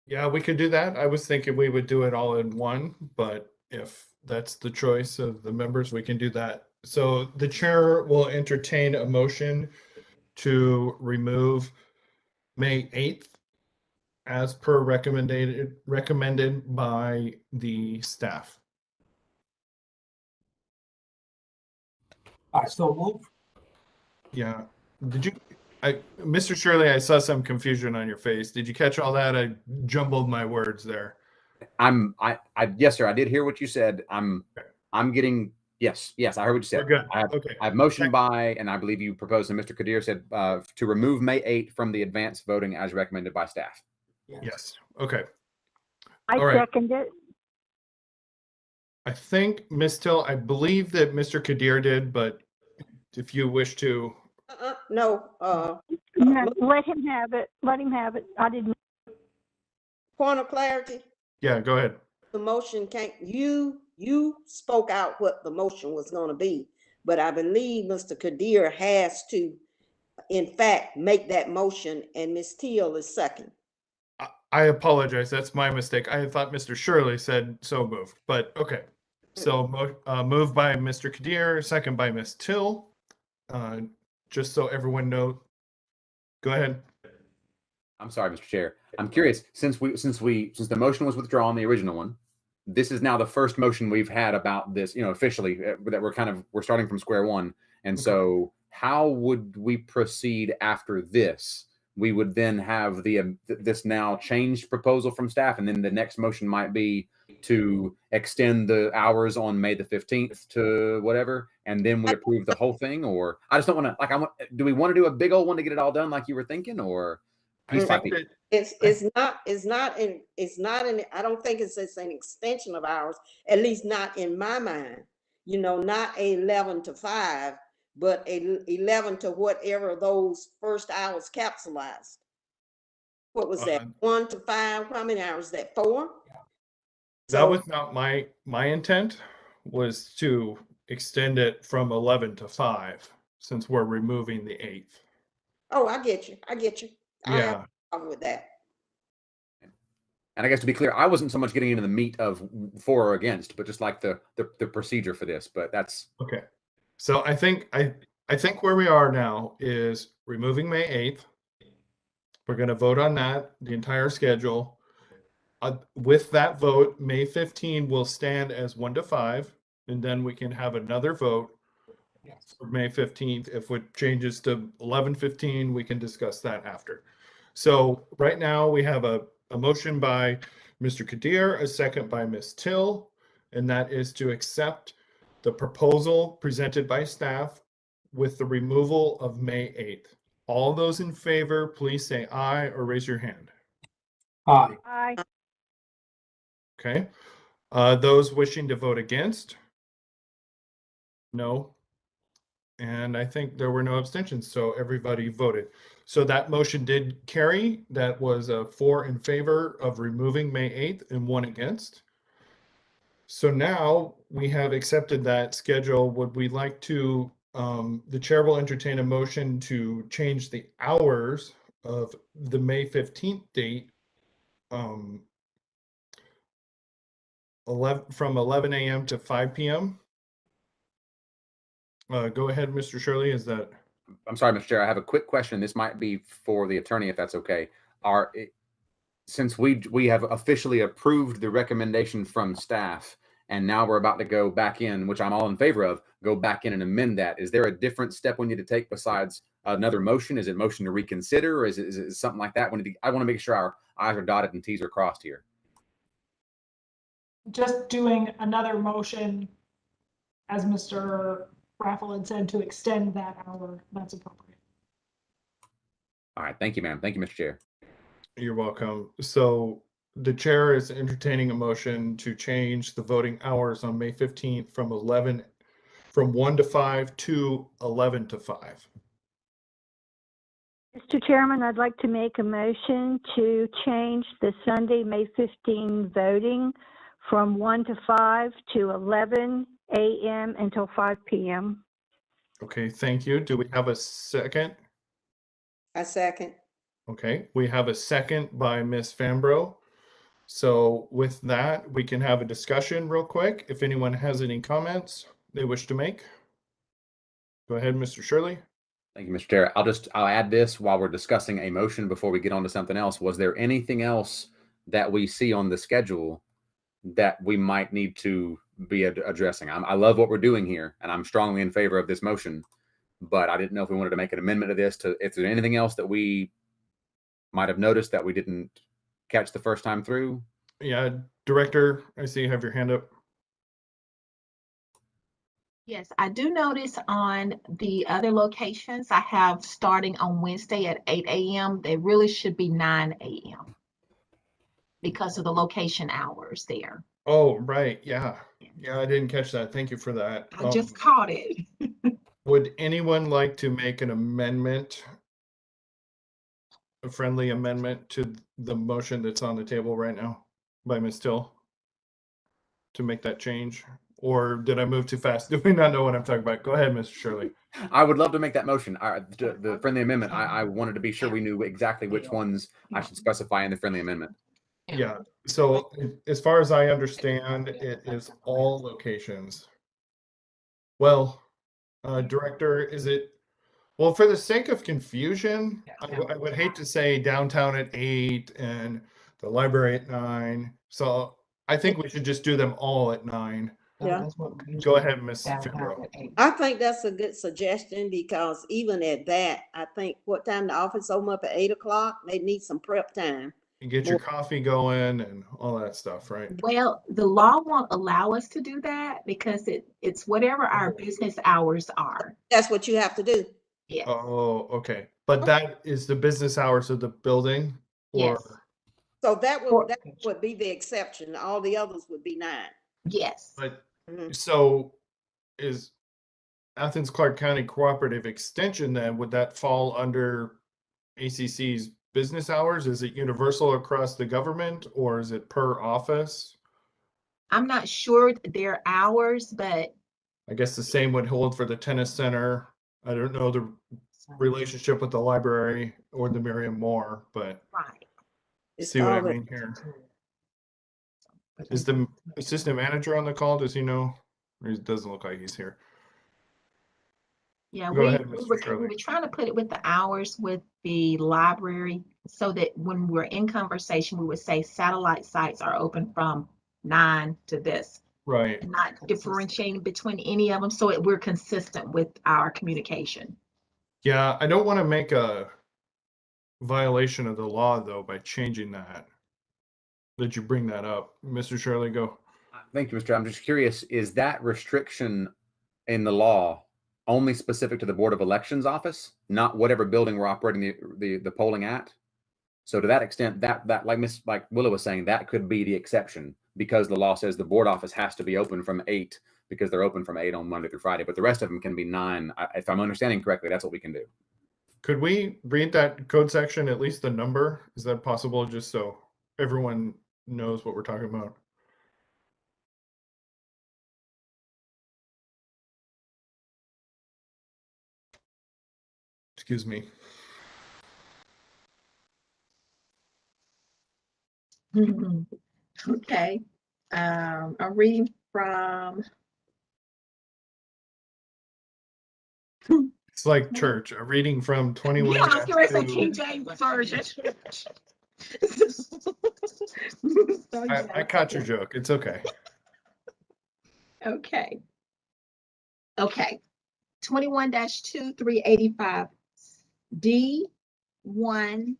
Yeah, we could do that. I was thinking we would do it all in one, but if that's the choice of the members, we can do that. So the chair will entertain a motion to remove May 8th as per recommended by the staff. I so move. Yeah. Mr. Shirley, I saw some confusion on your face. Did you catch all that? I jumbled my words there. Yes, sir. I did hear what you said. I'm getting, yes, I heard what you said. We're good. Okay. I have motioned by, and I believe you proposed, and Mr. Kadir said to remove May 8th from the advanced voting as recommended by staff. Yes. Okay. I All right. second it. I think, Ms. Till, I believe that Mr. Kadir did, but if you wish to. No, No, let him have it. Let him have it. I didn't. point of clarity. Yeah, go ahead. The motion can't, you spoke out what the motion was going to be, but I believe Mr. Kadir has to, in fact, make that motion, and Ms. Teal is second. I apologize. That's my mistake. I thought Mr. Shirley said so moved, but okay. So moved by Mr. Kadir, second by Ms. Till. Just so everyone knows. Go ahead. I'm sorry, Mr. Chair. I'm curious, since the motion was withdrawn, the original one, this is now the first motion we've had about this, officially, that we're starting from square one. And so how would we proceed after this? We would then have this now changed proposal from staff, and then the next motion might be to extend the hours on May the 15th to whatever, and then we approve the whole thing. Or I just don't want to, do we want to do a big old one to get it all done like you were thinking, or piece by piece? It's not in, I don't think it's an extension of hours, at least not in my mind. Not 11 to 5, but 11 to whatever those first hours capsulized. What was that? 1 to 5? How many hours is that? 4? That was not my intent, was to extend it from 11 to 5 since we're removing the 8th. Oh, I get you. Yeah. I have a problem with that. And I guess to be clear, I wasn't so much getting into the meat of for or against, but just like the procedure for this. But that's okay. So I think where we are now is removing May 8th. We're going to vote on that, the entire schedule. With that vote, May 15 will stand as 1 to 5, and then we can have another vote for May 15th. If it changes to 11:15, we can discuss that after. So right now we have a motion by Mr. Kadir, a second by Ms. Till, and that is to accept the proposal presented by staff with the removal of May 8th. All those in favor, please say aye or raise your hand. Aye. Aye. Okay. Those wishing to vote against? No. And I think there were no abstentions, so everybody voted. So that motion did carry. That was 4 in favor of removing May 8th and 1 against. So now we have accepted that schedule. Would we like to, the chair will entertain a motion to change the hours of the May 15th date from 11 a.m. to 5 p.m. Go ahead, Mr. Shirley. Is that? I'm sorry, Mr. Chair. I have a quick question. This might be for the attorney, if that's okay. Since we have officially approved the recommendation from staff, and now we're about to go back in, which I'm all in favor of, go back in and amend that. Is there a different step we need to take besides another motion? Is it motion to reconsider, or is it something like that? I want to make sure our I's are dotted and T's are crossed here. just doing another motion, as Mr. Raffle had said, to extend that hour, that's appropriate. All right. Thank you, ma'am. Thank you, Mr. Chair. You're welcome. So the chair is entertaining a motion to change the voting hours on May 15th from 1 to 5 to 11 to 5. Mr. Chairman, I'd like to make a motion to change the Sunday, May 15 voting from 1 to 5 to 11 a.m. until 5 p.m. Okay, thank you. Do we have a second? I second. Okay, we have a second by Ms. Fambro. So with that, we can have a discussion real quick. If anyone has any comments they wish to make. Go ahead, Mr. Shirley. Thank you, Mr. Chair. I'll add this while we're discussing a motion before we get on to something else. Was there anything else that we see on the schedule that we might need to be addressing? I love what we're doing here, and I'm strongly in favor of this motion, but I didn't know if we wanted to make an amendment to this. If there's anything else that we might have noticed that we didn't catch the first time through. Yeah, Director, I see you have your hand up. Yes, I do notice on the other locations, I have starting on Wednesday at 8 a.m. They really should be 9 a.m. because of the location hours there. Oh, right. Yeah. Yeah, I didn't catch that. Thank you for that. I just caught it. Would anyone like to make an amendment, a friendly amendment to the motion that's on the table right now by Ms. Till to make that change? Or did I move too fast? Do we not know what I'm talking about? Go ahead, Mr. Shirley. I would love to make that motion. The friendly amendment, I wanted to be sure we knew exactly which ones I should specify in the friendly amendment. Yeah. So as far as I understand, it is all locations. Well, Director, is it, well, for the sake of confusion, I would hate to say downtown at 8 and the library at 9. So I think we should just do them all at 9. Yeah. Go ahead, Ms. Fambro. I think that's a good suggestion because even at that, I think what time the office open up at 8 o'clock, they need some prep time. You get your coffee going and all that stuff, right? Well, the law won't allow us to do that because it's whatever our business hours are. That's what you have to do. Yes. Oh, okay. But that is the business hours of the building? Yes. Or, So that would be the exception. All the others would be 9. Yes. but Mhm. so is Athens-Clarke County Cooperative Extension then, would that fall under ACC's business hours? Is it universal across the government or is it per office? I'm not sure their hours, but I guess the same would hold for the tennis center. I don't know the relationship with the library or the Miriam Moore, but right. It's see what I all the- mean here. Is the assistant manager on the call? Does he know? Or it doesn't look like he's here. Yeah, Go ahead, we Mr. were Shirley. trying to put it with the hours with the library so that when we're in conversation, we would say satellite sites are open from 9 to this, Right. and not differentiating between any of them, so we're consistent with our communication. Yeah, I don't want to make a violation of the law though by changing that. That you bring that up. Mr. Shirley, go. Thank you, Mr. I'm just curious, is that restriction in the law only specific to the Board of Elections office, not whatever building we're operating the polling at? So to that extent, that like Willa was saying, that could be the exception because the law says the board office has to be open from 8 because they're open from 8 on Monday through Friday, but the rest of them can be 9. If I'm understanding correctly, that's what we can do. Could we read that code section, at least the number? Is that possible, just so everyone knows what we're talking about? Excuse me. Okay. I'm reading from It's like church, a reading from 21. Yeah, I was going to say King James Version. I caught your joke. It's okay. Okay. Okay. 21-2 385 D1D.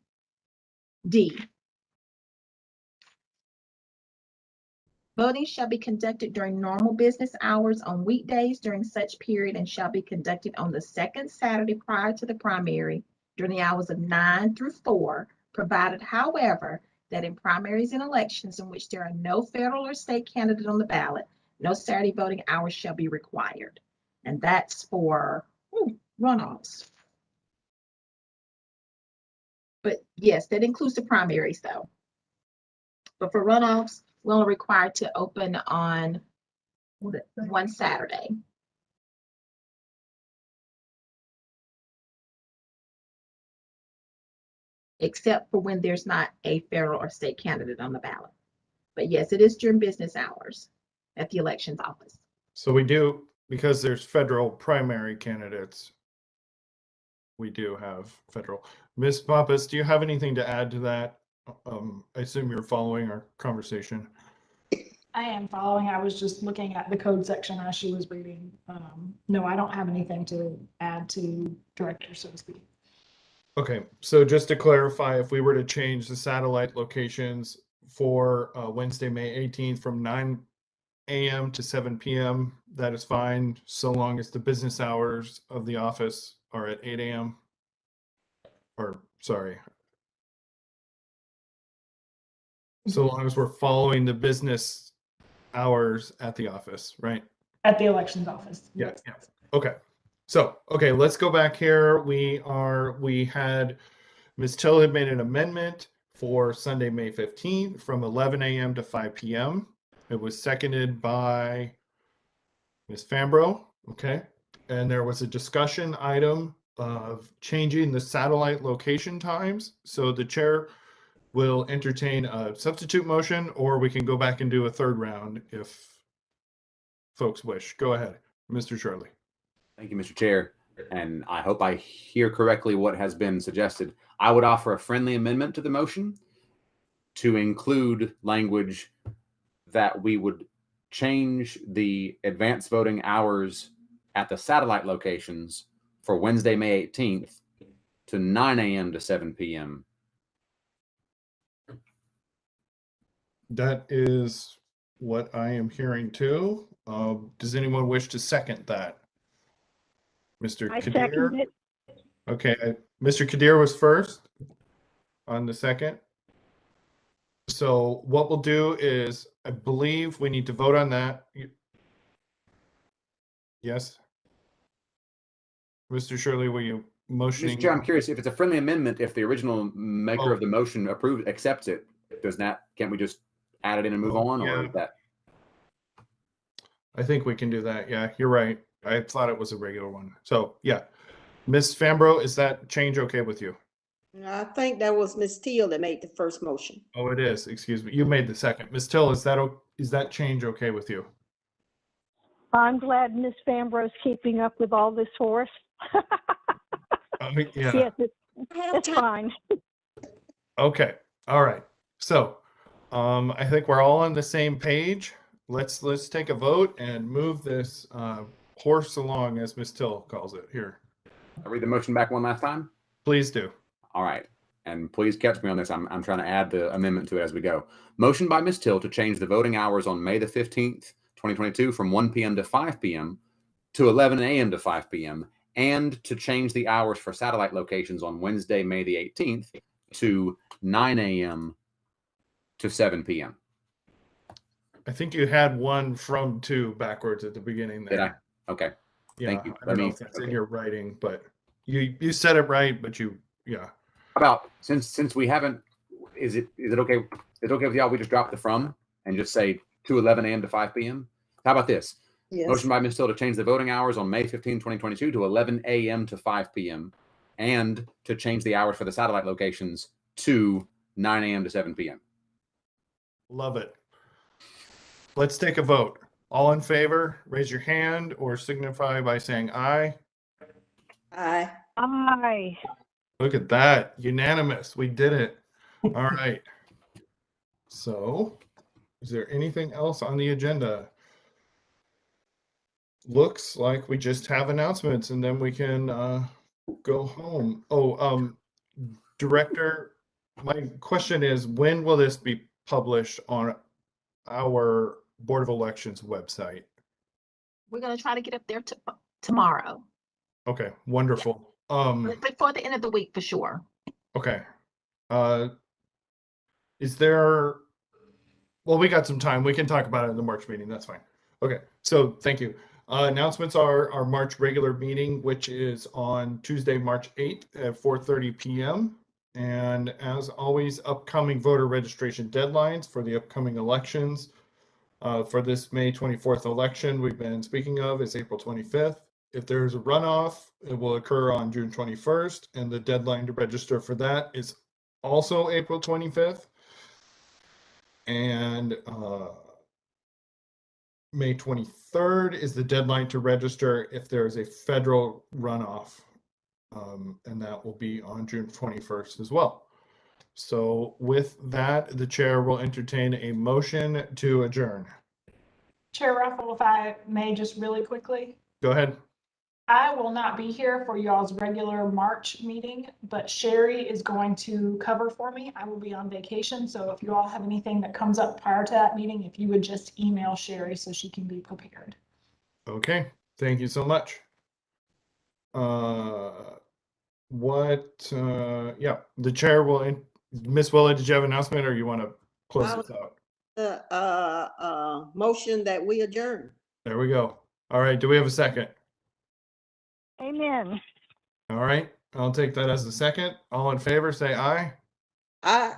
Voting shall be conducted during normal business hours on weekdays during such period and shall be conducted on the second Saturday prior to the primary during the hours of 9 through 4, provided, however, that in primaries and elections in which there are no federal or state candidate on the ballot, no Saturday voting hours shall be required. And that's for runoffs. But yes, that includes the primaries though. But for runoffs, we're only required to open on one Saturday. Except for when there's not a federal or state candidate on the ballot. But yes, it is during business hours at the elections office. So we do, because there's federal primary candidates, we do have federal. Ms. Pappas, do you have anything to add to that? I assume you're following our conversation. I am following. I was just looking at the code section as she was reading. No, I don't have anything to add to director, so to speak. Okay, so just to clarify, if we were to change the satellite locations for Wednesday, May 18th from 9 a.m. to 7 p.m., that is fine, so long as the business hours of the office are at 8 a.m. Or, sorry. So long as we're following the business hours at the office, right? At the elections office. Yeah, yeah. Okay. So, okay, let's go back here. We had Ms. Till had made an amendment for Sunday, May 15th from 11 a.m. to 5 p.m. It was seconded by Ms. Fambro. Okay. And there was a discussion item of changing the satellite location times. So the chair will entertain a substitute motion, or we can go back and do a third round if folks wish. Go ahead, Mr. Shirley. Thank you, Mr. Chair. And I hope I hear correctly what has been suggested. I would offer a friendly amendment to the motion to include language that we would change the advanced voting hours at the satellite locations for Wednesday, May 18th to 9 a.m. to 7 p.m. That is what I am hearing too. Does anyone wish to second that? Mr. I Kadir? second it. Okay, Mr. Kadir was first on the second. So what we'll do is, I believe we need to vote on that. Yes? Mr. Shirley, were you motioning? Mr. Chair, I'm curious if it's a friendly amendment, if the original maker of the motion accepts it, can't we just add it in and move on, or is that? I think we can do that. Yeah, you're right. I thought it was a regular one. So yeah. Ms. Fambro, is that change okay with you? I think that was Ms. Teal that made the first motion. Oh, it is. Excuse me. You made the second. Ms. Till, is that change okay with you? I'm glad Miss Fambro's keeping up with all this for us. Yeah. Yes, it's fine. Okay. All right. So, I think we're all on the same page. Let's take a vote and move this horse along, as Ms. Till calls it. Here. I'll read the motion back one last time. Please do. All right. And please catch me on this. I'm trying to add the amendment to it as we go. Motion by Ms. Till to change the voting hours on May the 15th, 2022 from 1 p.m. to 5 p.m. to 11 a.m. to 5 p.m. and to change the hours for satellite locations on Wednesday, May the 18th to 9 a.m. to 7 p.m. I think you had 1 from 2 backwards at the beginning there. Did I? Okay. Yeah, Thank you. I don't know if that's in your writing, but you said it right, but yeah. About since we haven't, is it okay? Is it okay with y'all? We just drop the from and just say to 11 a.m. to 5 p.m. How about this? Yes. Motion by Ms. Till to change the voting hours on May 15, 2022 to 11 a.m. to 5 p.m. and to change the hours for the satellite locations to 9 a.m. to 7 p.m. Love it. Let's take a vote. All in favor, raise your hand or signify by saying aye. Aye. Aye. Look at that. Unanimous. We did it. All right. So, is there anything else on the agenda? Looks like we just have announcements and then we can go home. Oh, Director, my question is, when will this be published on our Board of Elections website. We're gonna try to get up there tomorrow, Okay, wonderful. before the end of the week for sure. Okay. Is there, well, we got some time. We can talk about it in the March meeting. That's fine. Okay, so thank you. Announcements are our March regular meeting, which is on Tuesday, March 8th at 4:30 p.m. And as always, upcoming voter registration deadlines for the upcoming elections. For this May 24th election we've been speaking of is April 25th. If there's a runoff, it will occur on June 21st, and the deadline to register for that is also April 25th. And May 23rd is the deadline to register if there is a federal runoff, and that will be on June 21st as well. So with that, the chair will entertain a motion to adjourn. Chair Ruffle, if I may just really quickly, Go ahead. I will not be here for y'all's regular March meeting, but Sherry is going to cover for me. I will be on vacation, so if you all have anything that comes up prior to that meeting, if you would just email Sherry so she can be prepared. Okay, thank you so much. Yeah, the chair will, Miss Willa, did you have an announcement or you want to close this out? Motion that we adjourn. There we go. All right, do we have a second? Amen. All right, I'll take that as a second. All in favor, say aye. Aye.